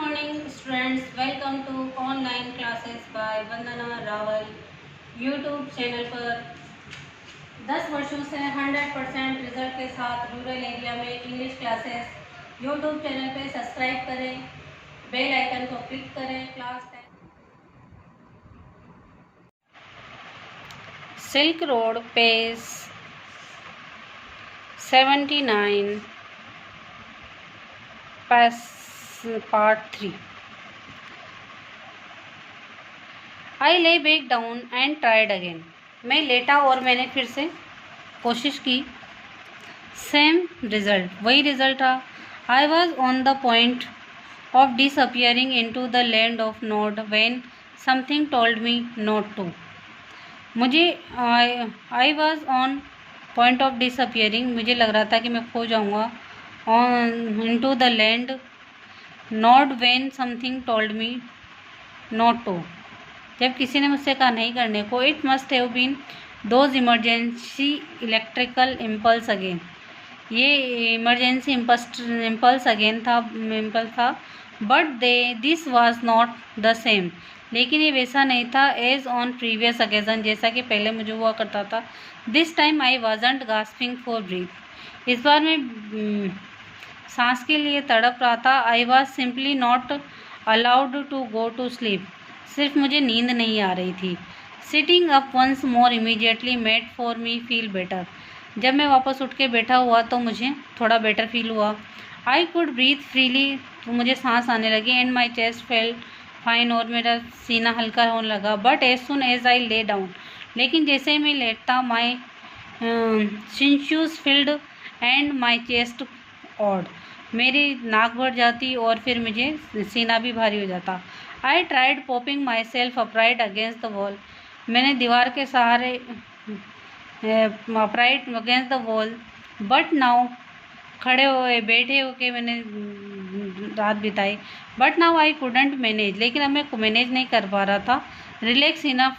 morning students, welcome to online classes by Vandana Rawal. YouTube channel पर 10 वर्षों से 100% result के साथ रूरल एरिया में इंग्लिश क्लासेस यूट्यूब चैनल पे सब्सक्राइब करें, बेल आइकन को क्लिक करें। Class silk road page 79 part 3। आई ले back down and tried again. मैं लेटा और मैंने फिर से कोशिश की। सेम रिजल्ट, वही रिजल्ट रहा। I was on the point of disappearing into the land of not when something told me not to. मुझे I was on point of disappearing, मुझे लग रहा था कि मैं खो जाऊँगा। On into the land not when something told me not to, जब किसी ने मुझसे कहा नहीं करने को। It must have been those emergency electrical impulse again, ये इमरजेंसी इम्पल्स अगेन था, इम्पल्स था। But this was not the same, लेकिन ये वैसा नहीं था एज ऑन प्रीवियस ओकेजन, जैसा कि पहले मुझे हुआ करता था। This time I wasn't gasping for breath, इस बार मैं सांस के लिए तड़प रहा था। I was simply not allowed to go to sleep, सिर्फ मुझे नींद नहीं आ रही थी। Sitting up once more immediately made for me feel better, जब मैं वापस उठ के बैठा हुआ तो मुझे थोड़ा बेटर फील हुआ। आई कुड ब्रीथ फ्रीली, तो मुझे सांस आने लगी। And my chest felt fine, और मेरा सीना हल्का होने लगा। But as soon as I lay down, लेकिन जैसे ही मैं लेटता my sinuses filled and my chest odd, मेरी नाक भर जाती और फिर मुझे सीना भी भारी हो जाता। I tried popping myself upright against the wall, मैंने दीवार के सहारे upright against the wall, but now खड़े हुए बैठे होके मैंने रात बिताई। But now I couldn't manage, लेकिन अब मैं मैनेज नहीं कर पा रहा था। Relax enough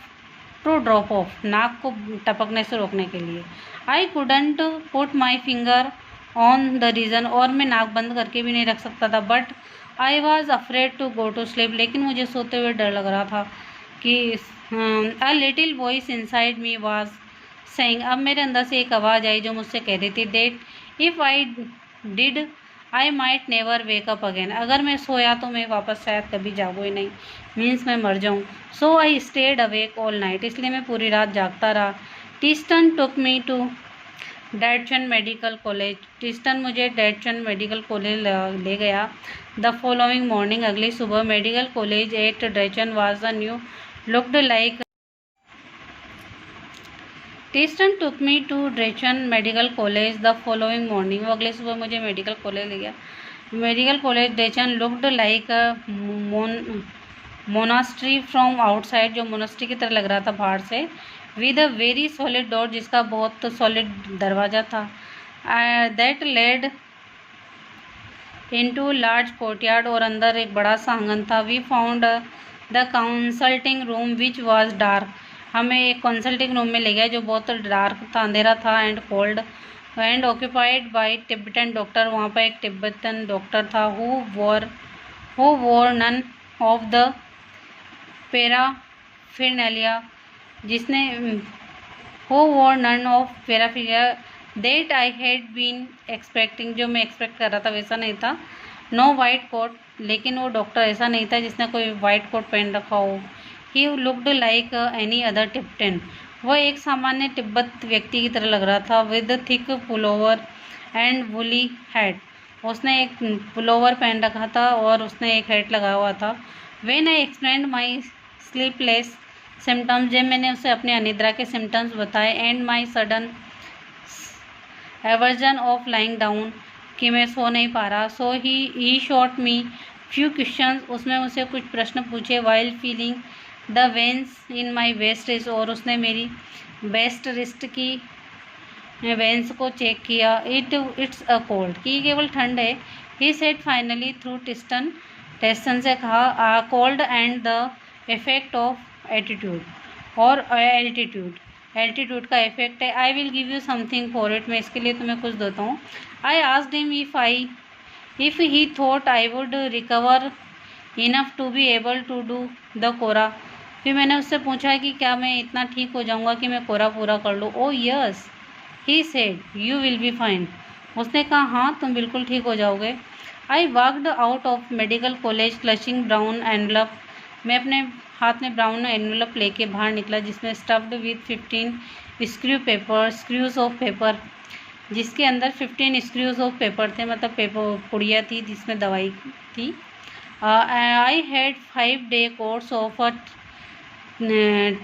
to drop off, नाक को टपकने से रोकने के लिए। I couldn't put my finger on the reason, और मैं नाक बंद करके भी नहीं रख सकता था। But I was afraid to go to sleep, लेकिन मुझे सोते हुए डर लग रहा था कि a little voice inside me was saying, अब मेरे अंदर से एक आवाज़ आई जो मुझसे कह रही थी that if I did I might never wake up again, अगर मैं सोया तो मैं वापस शायद कभी जागू ही नहीं, मीन्स मैं मर जाऊँ। So I stayed awake all night, इसलिए मैं पूरी रात जागता रहा। Tseten took me to Dechen medical college, Tseten मुझे डेटचन मेडिकल कॉलेज ले गया। द फॉलोइंग मॉर्निंग, अगली सुबह। Medical college at Dechen was the new looked like. Tseten took me to Dechen medical college the following morning, वो अगले सुबह मुझे medical college ले गया। Medical college Dechen looked like monastery from outside, जो monastery की तरह लग रहा था बाहर से। With a very solid door, जिसका बहुत सॉलिड दरवाज़ा था। That led into large courtyard, और अंदर एक बड़ा सा आंगन था। We found the consulting room which was dark, हमें एक कंसल्टिंग रूम में ले गया जो बहुत डार्क था, अंधेरा था। And cold and occupied by Tibetan doctor, वहाँ पर एक तिब्बतन डॉक्टर था। Who wore none of the paraphernalia, जिसने who wore none of paraphernalia that I had been expecting, जो मैं एक्सपेक्ट कर रहा था वैसा नहीं था। नो वाइट कोट, लेकिन वो डॉक्टर ऐसा नहीं था जिसने कोई वाइट कोट पहन रखा हो। He looked like any other Tibetan, वह एक सामान्य तिब्बत व्यक्ति की तरह लग रहा था। With thick pullover and woolly hat, उसने एक पुलोवर पहन रखा था और उसने एक हैट लगाया हुआ था। When I explained my sleepless symptoms, जब मैंने उसे अपने अनिद्रा के सिम्टम्स बताए। And my sudden aversion of lying down, कि मैं सो नहीं पा रहा। So he shot me few questions, उसमें मुझसे कुछ प्रश्न पूछे। While feeling the veins in my waist wrist, और उसने मेरी वेस्ट रिस्ट की वेंस को चेक किया। इट्स अ कोल्ड, कि केवल ठंड है। He said finally through Tseten से कहा cold and the effect of attitude, और एल्टीट्यूड का इफेक्ट है। I will give you something for it, मैं इसके लिए तुम्हें कुछ देता हूँ। I asked him if he thought I would recover enough to be able to do the kora. फिर मैंने उससे पूछा कि क्या मैं इतना ठीक हो जाऊंगा कि मैं कोरा पूरा कर लूँ। ओ yes he said you will be fine. उसने कहा हाँ तुम बिल्कुल ठीक हो जाओगे। I walked out of medical college clutching brown envelope. मैं अपने हाथ में ब्राउन एनवलप लेके बाहर निकला जिसमें stuffed with 15 screws of paper, जिसके अंदर 15 स्क्रूज ऑफ पेपर थे, मतलब पेपर पुड़िया थी जिसमें दवाई थी। I had 5-day course of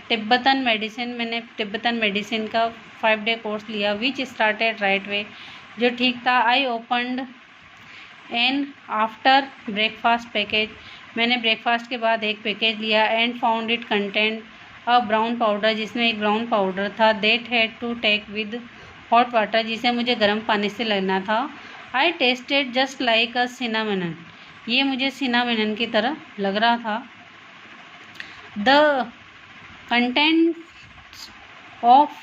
Tibetan medicine. मैंने तिब्बतन मेडिसिन का 5-day कोर्स लिया विच स्टार्टेड राइट वे, जो ठीक था। I opened an after breakfast package. मैंने ब्रेकफास्ट के बाद एक पैकेज लिया and found it content a brown powder, जिसमें एक ब्राउन पाउडर था। That had to take with hot water, जिसे मुझे गर्म पानी से लेना था। I tasted just like a cinnamon. ये मुझे सिनामन की तरह लग रहा था। The contents of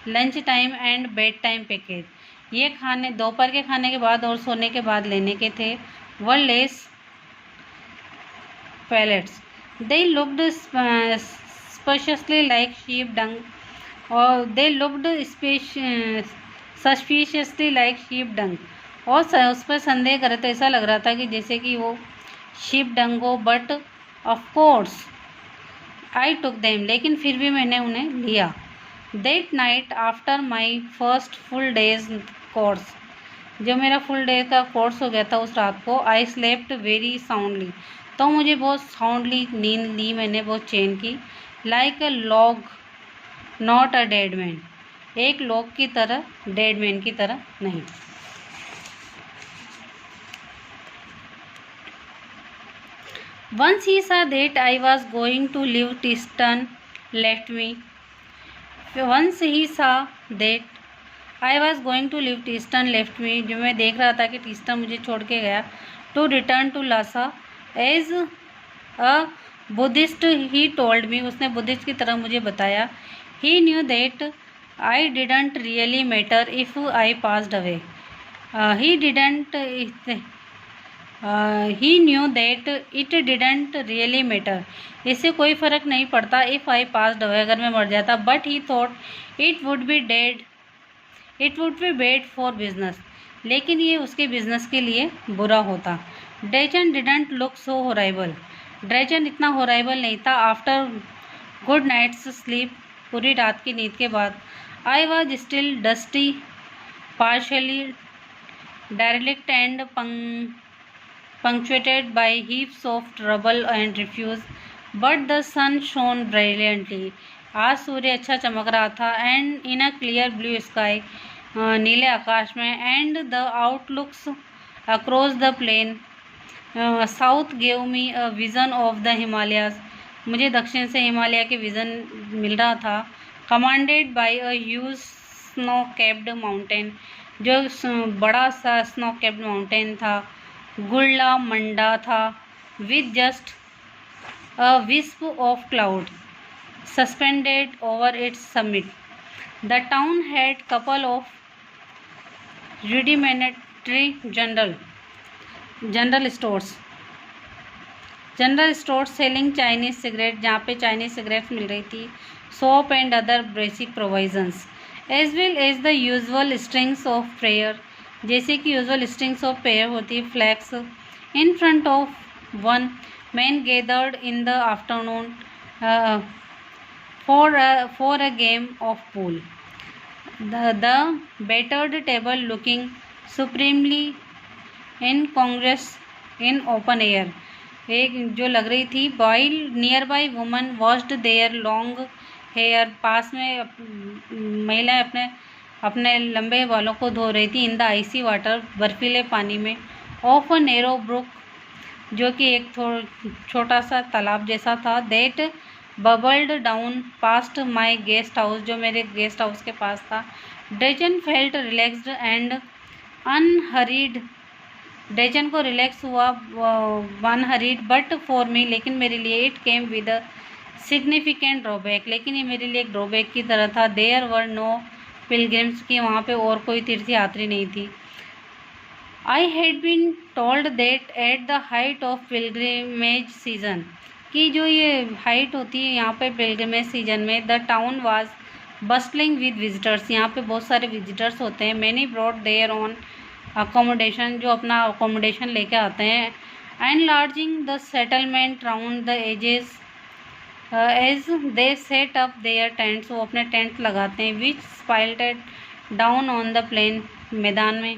lunch time and bed time package, ये खाने दोपहर के खाने के बाद और सोने के बाद लेने के थे। Were less pellets, they looked specially like sheep dung, और they looked suspiciously like sheep dung, और उस पर संदेह करे तो ऐसा लग रहा था कि जैसे कि वो शीप डंग हो। But of course I took them, लेकिन फिर भी मैंने उन्हें लिया। That night after my first full days course, जो मेरा फुल डे का कोर्स हो गया था उस रात को, आई स्लेप्ट वेरी साउंडली, तो मुझे बहुत साउंडली नींद ली मैंने, बहुत चैन की। Like a log not a dead man, एक लॉग की तरह, डेड मैन की तरह नहीं। Once he saw that I was going to leave Tristan left me. Once he saw that I was going to leave Tristan left me, जो मैं देख रहा था कि टिस्टन मुझे छोड़ के गया, to return to Lhasa as a Buddhist he told me, उसने बुद्धिस्ट की तरह मुझे बताया। He knew that I didn't really matter if I passed away. He knew that it didn't really matter, इससे कोई फ़र्क नहीं पड़ता if I passed away, अगर मैं मर जाता। But he thought it would be bad for business, लेकिन ये उसके बिजनेस के लिए बुरा होता। Drachen didn't look so horrible, ड्रेचन इतना हॉराइबल नहीं था। आफ्टर गुड नाइट्स स्लीप, पूरी रात की नींद के बाद, I was still dusty, partially derelict and punctuated by heaps of rubble and refuse, but the sun shone brilliantly. आज सूर्य अच्छा चमक रहा था। And in a clear blue sky, नीले आकाश में। And the outlooks across the plain south gave me a vision of the Himalayas, मुझे दक्षिण से हिमालय के विज़न मिल रहा था। Commanded by a huge snow capped mountain, जो बड़ा सा स्नो कैप्ड माउंटेन था। गुल्ला मंडा था। With just a wisp of cloud suspended over its summit. The town had couple of rudimentary general stores selling Chinese cigarette, जहाँ पे Chinese cigarettes मिल रही थी। Soap and other basic provisions, as well as the usual strings of prayer, जैसे कि usual strings of prayer होती। Flags in front of one man gathered in the afternoon for a game of pool. The battered table looking supremely incongruous in open air, एक जो लग रही थी। while nearby woman washed their long hair, पास में महिलाएं अपने लंबे बालों को धो रही थी। इन द आइसी वाटर, बर्फीले पानी में। ऑफ अ नैरो ब्रुक, जो कि एक छोटा सा तालाब जैसा था। That bubbled down past my guest house, जो मेरे गेस्ट हाउस के पास था। ड्रेचन फेल्ट रिलैक्सड एंड अनहरीड, ड्रेचन को रिलैक्स हुआ अनहरीड। बट फॉर मी, लेकिन मेरे लिए it came with a significant drawback, लेकिन ये मेरे लिए एक ड्रॉबैक की तरह था। देयर वर नो पिलग्रिम्स, की वहाँ पे और कोई तीर्थयात्री नहीं थी। I had been told that at the height of pilgrimage season, कि जो ये हाइट होती है यहाँ पे पिलग्रिमेज सीजन में, the town was bustling with visitors, यहाँ पे बहुत सारे विजिटर्स होते हैं। Many brought their own accommodation, जो अपना अकोमोडेशन लेके आते हैं। Enlarging the settlement round the edges as they set up their tents, वो अपने टेंट लगाते हैं। Which spilled down on the plain, मैदान में।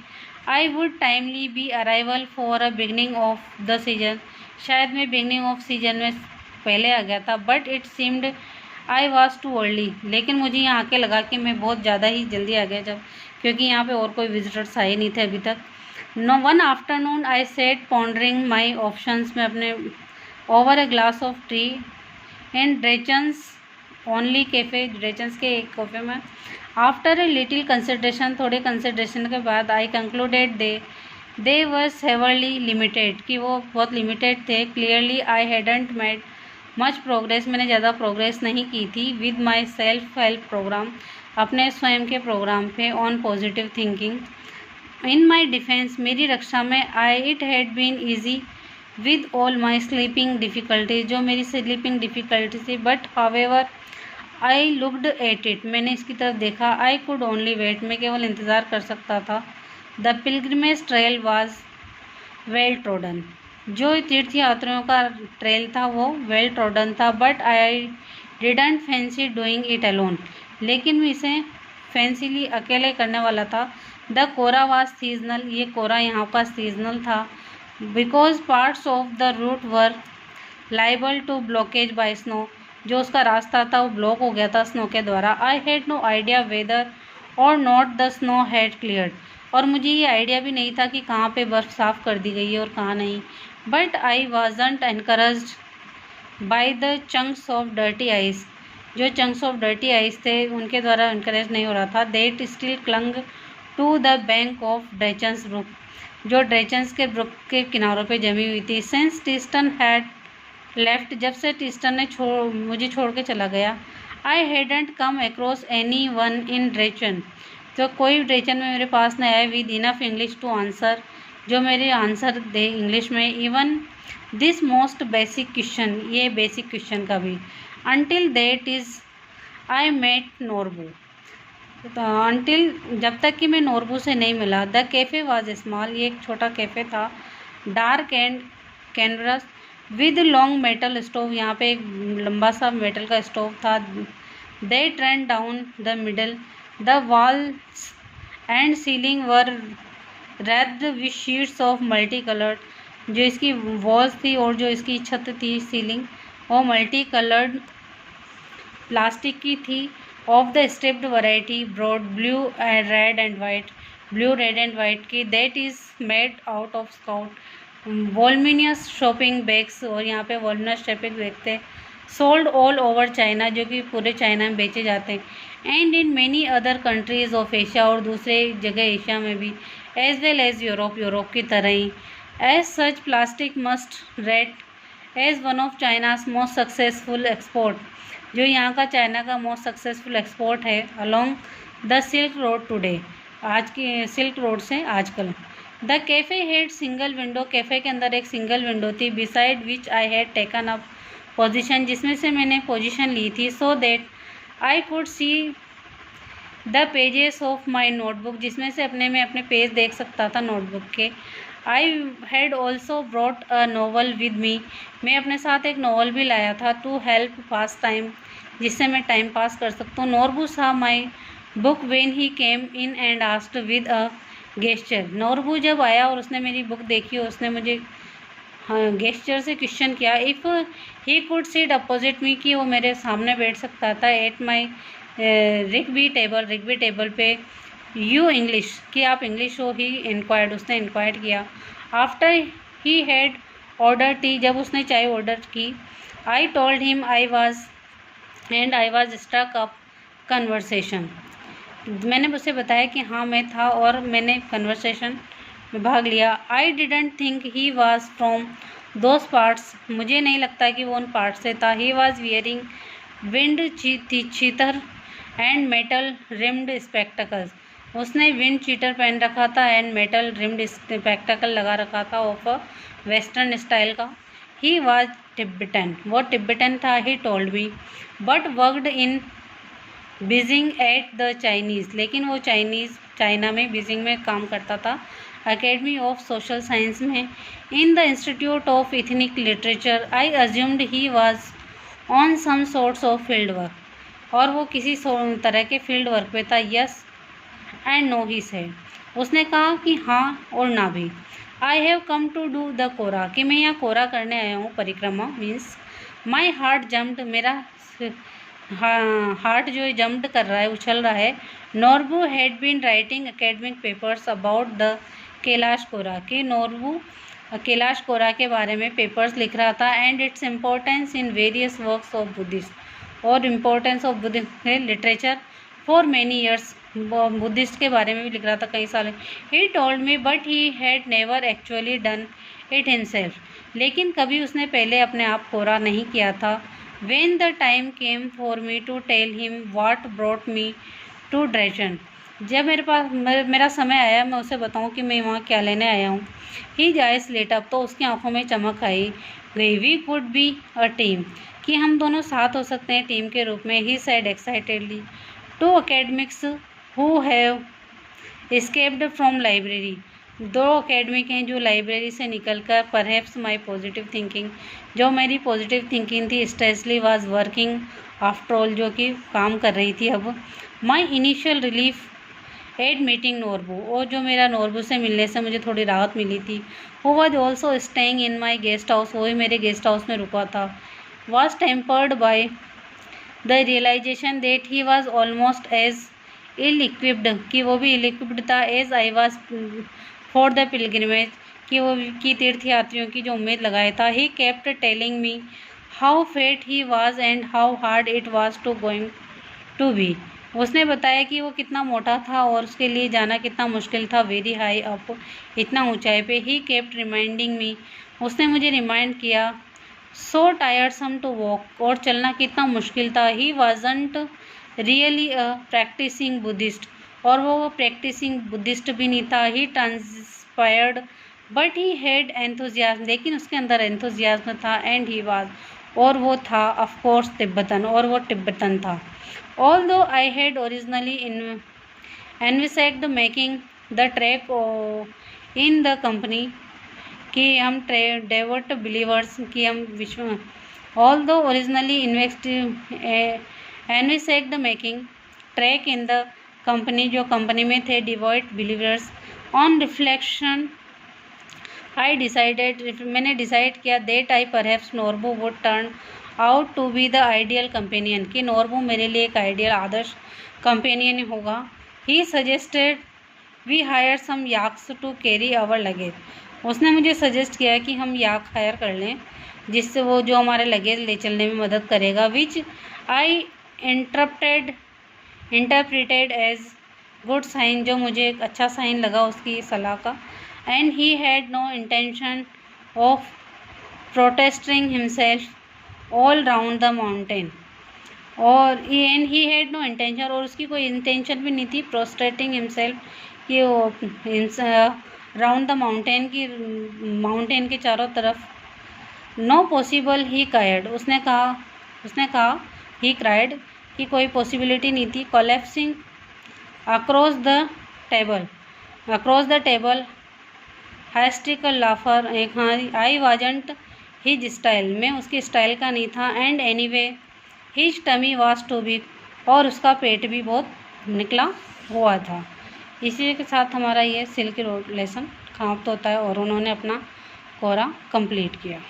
I would timely be arrival for a beginning of the season, शायद मैं बिगनिंग ऑफ सीजन में पहले आ गया था। But it seemed I was too early, लेकिन मुझे यहाँ आके लगा कि मैं बहुत ज़्यादा ही जल्दी आ गया, जब क्योंकि यहाँ पे और कोई विजिटर्स आए नहीं थे अभी तक। No one afternoon I sat pondering my options, में अपने over a glass of tea and Dechen's only cafe, Dechen's के एक कैफ़े में। आफ्टर ए लिटिल कंसिडरेशन, थोड़े कंसिडरेशन के बाद, I concluded they were severely limited, कि वो बहुत लिमिटेड थे। Clearly I hadn't made much progress, मैंने ज़्यादा प्रोग्रेस नहीं की थी। With my self help programme, अपने स्वयं के प्रोग्राम पे। On positive thinking. In my defence, मेरी रक्षा में। It had been easy with all my sleeping difficulties, जो मेरी स्लीपिंग डिफ़िकल्टी थी। But however I looked at it, मैंने इसकी तरफ देखा। आई कुड ओनली वेट, मैं केवल इंतज़ार कर सकता था। The pilgrimage trail was well trodden, जो तीर्थ यात्रियों का ट्रेल था वो वेल ट्रोडन था। But I didn't fancy doing it alone, लेकिन मैं इसे फैंसीली अकेले करने वाला था। द कोरा वाज सीजनल, ये कोरा यहाँ का सीजनल था। Because parts of the route were liable to blockage by snow, जो उसका रास्ता था वो ब्लॉक हो गया था स्नो के द्वारा। I had no idea whether और not the snow had cleared, और मुझे ये आइडिया भी नहीं था कि कहाँ पे बर्फ़ साफ़ कर दी गई है और कहाँ नहीं। But I wasn't encouraged by the chunks of dirty ice, जो चंक्स ऑफ डर्टी आइस थे उनके द्वारा इनकरेज नहीं हो रहा था। That still clung to the bank of Darchen's brook, जो ड्रेचन्स के ब्रुक के किनारों पे जमी हुई थी। सिंस टिस्टन हैड लेफ्ट, जब से टिस्टन ने मुझे छोड़ के चला गया। I hadn't come across anyone in Darchen, तो कोई ड्रेचन में मेरे पास नहीं आया। With enough English to answer, जो मेरे आंसर दे इंग्लिश में। Even this most basic question, ये बेसिक क्वेश्चन का भी। Until that is I met Norbu, until, जब तक कि मैं नोरबू से नहीं मिला। द कैफ़े वाज स्मॉल, ये एक छोटा कैफ़े था। Dark and canvas with long metal stove, यहाँ पे एक लंबा सा मेटल का स्टोव था। They trend down the middle, the walls and ceiling were red with sheets of multi coloured, जो इसकी वॉल्स थी और जो इसकी छत थी सीलिंग, वो मल्टी कलर्ड प्लास्टिक की थी। Of the striped variety, broad blue and red and white, blue red and white की। That is made out of scout voluminous shopping bags, और यहाँ पे वॉल्मिनियस शॉपिंग बैग थे। सोल्ड ऑल ओवर चाइना, जो कि पूरे चाइना में बेचे जाते हैं। And in many other countries of Asia, और दूसरे जगह एशिया में भी। As well as Europe, Europe की तरह ही। As such plastic must rate as one of China's most successful export, जो यहाँ का चाइना का मोस्ट सक्सेसफुल एक्सपोर्ट है। Along the silk road today, आज की सिल्क रोड से आजकल। The cafe had single window, cafe के अंदर एक सिंगल विंडो थी। Beside which I had taken up position, जिसमें से मैंने पोजीशन ली थी। So that I could see the pages of my notebook, जिसमें से मैं अपने पेज देख सकता था नोटबुक के। I had also brought a novel with me, मैं अपने साथ एक नॉवल भी लाया था। टू हेल्प पास टाइम, जिससे मैं टाइम पास कर सकता हूँ। Norbu Sah my book when he came in and asked with a gesture, Norbu जब आया और उसने मेरी बुक देखी और उसने मुझे गेस्चर से क्वेश्चन किया। If he could sit opposite me, कि वो मेरे सामने बैठ सकता था। एट माई रिग्बी टेबल पे। यू इंग्लिश, कि आप इंग्लिश हो। ही इंक्वायर्ड, उसने इंक्वायर किया। After he had ordered tea, जब उसने चाय ऑर्डर की। I told him I was stuck up conversation, मैंने उसे बताया कि हाँ मैं था और मैंने कन्वर्सेशन में भाग लिया। I didn't think he was from those parts, मुझे नहीं लगता कि वो उन पार्ट से था। He was wearing windcheater and metal rimmed spectacles, उसने विंड चीटर पहन रखा था एंड मेटल रिम्ड स्पेक्टेकल लगा रखा था ऑफ अ वेस्टर्न स्टाइल का। ही वॉज टिब्बतन, वो टिब्बतन था। ही told me but worked in Beijing at the Chinese, लेकिन वो चाइना में बीजिंग में काम करता था। अकेडमी ऑफ सोशल साइंस में, in the institute of ethnic literature. I assumed he was on some sorts of field work, और वो किसी तरह के फील्ड वर्क पे था। Yes and no he said, उसने कहा कि हाँ और ना भी। I have come to do the kora, कि मैं यहाँ कोरा करने आया हूँ, परिक्रमा मीन्स। माई हार्ट जम्प्ड, मेरा हार्ट जो है जम्प्ड कर रहा है, उछल रहा है। Norbu had been writing academic papers about the Kailash kora, कि नोरबू कैलाश कोरा के बारे में पेपर्स लिख रहा था। And its importance in various works of Buddhist, और importance of Buddhist literature for many years, Buddhist के बारे में भी लिख रहा था कई साल। He told me but he had never actually done it himself, लेकिन कभी उसने पहले अपने आप कोरा नहीं किया था। When the time came for me to tell him what brought me to Dresden, जब मेरा समय आया मैं उसे बताऊं कि मैं वहाँ क्या लेने आया हूँ। His eyes lit up, तो उसकी आंखों में चमक आई गई। We could be a team, कि हम दोनों साथ हो सकते हैं टीम के रूप में। He said excitedly, two academics who have escaped from library, दो अकेडमिक हैं जो लाइब्रेरी से निकलकर, परहैप्स माई पॉजिटिव थिंकिंग, जो मेरी पॉजिटिव थिंकिंग थी, stressly was working after all, जो कि काम कर रही थी अब। My initial relief eight meeting Norbu, और जो मेरा नोरबू से मिलने से मुझे थोड़ी राहत मिली थी। Who was also staying in my guest house, वही मेरे गेस्ट हाउस में रुका था। Was tempered by the realization that he was almost as ill equipped, कि वो भी इल इक्विप्ड था, as I was for the pilgrimage, कि वो की तीर्थयात्रियों की जो उम्मीद लगाया था। He kept telling me how fat he was and how hard it was to going to be, उसने बताया कि वो कितना मोटा था और उसके लिए जाना कितना मुश्किल था। वेरी हाई अप, इतना ऊंचाई पे। ही केप्ट रिमाइंडिंग मी, उसने मुझे रिमाइंड किया। सो टायर्डसम टू वॉक, और चलना कितना मुश्किल था। He wasn't really a practising Buddhist, और वो प्रैक्टिसिंग बुद्धिस्ट भी नहीं था। He transpired but he had enthusiasm, लेकिन उसके अंदर एंथुजियाज्म था। एंड ही वाज, और वो था ऑफकोर्स तिब्बतन, और वो तिब्बतन था। Although I had originally envisaged making the track in the company, कि हम डेवोट बिलीवर्स, कि हम विश्व, although originally envisaged making track in the company, जो कंपनी में थे devout believers. On reflection I decided, मैंने डिसाइड किया, that I perhaps Norbu would turn out to be the ideal companion, कि नोरबू मेरे लिए एक आइडियल आदर्श कंपेनियन होगा। He suggested we hire some याक्स to carry our luggage, उसने मुझे सजेस्ट किया कि हम याक हायर कर लें, जिससे वो जो हमारे लगेज ले चलने में मदद करेगा। Which I interpreted as good sign, जो मुझे एक अच्छा साइन लगा उसकी सलाह का। And he had no intention of protesting himself all round the mountain, और and he had no intention, और उसकी कोई इंटेंशन भी नहीं थी प्रोस्ट्रेटिंग हिमसेल्फ, कि वो राउंड द माउंटेन, की माउंटेन के चारों तरफ। नो पॉसिबल ही क्राइड, उसने कहा ही क्राइड, कि कोई पॉसिबिलिटी नहीं थी। कोलैप्सिंग अक्रॉस द टेबल हाइस्टिकल लाफर, एक हाँ। आई वाजंट हिज स्टाइल, मैं उसकी स्टाइल का नहीं था। And anyway his tummy was too big, और उसका पेट भी बहुत निकला हुआ था। इसी के साथ हमारा ये सिल्क रोड लेसन समाप्त होता है, और उन्होंने अपना कोरा कंप्लीट किया।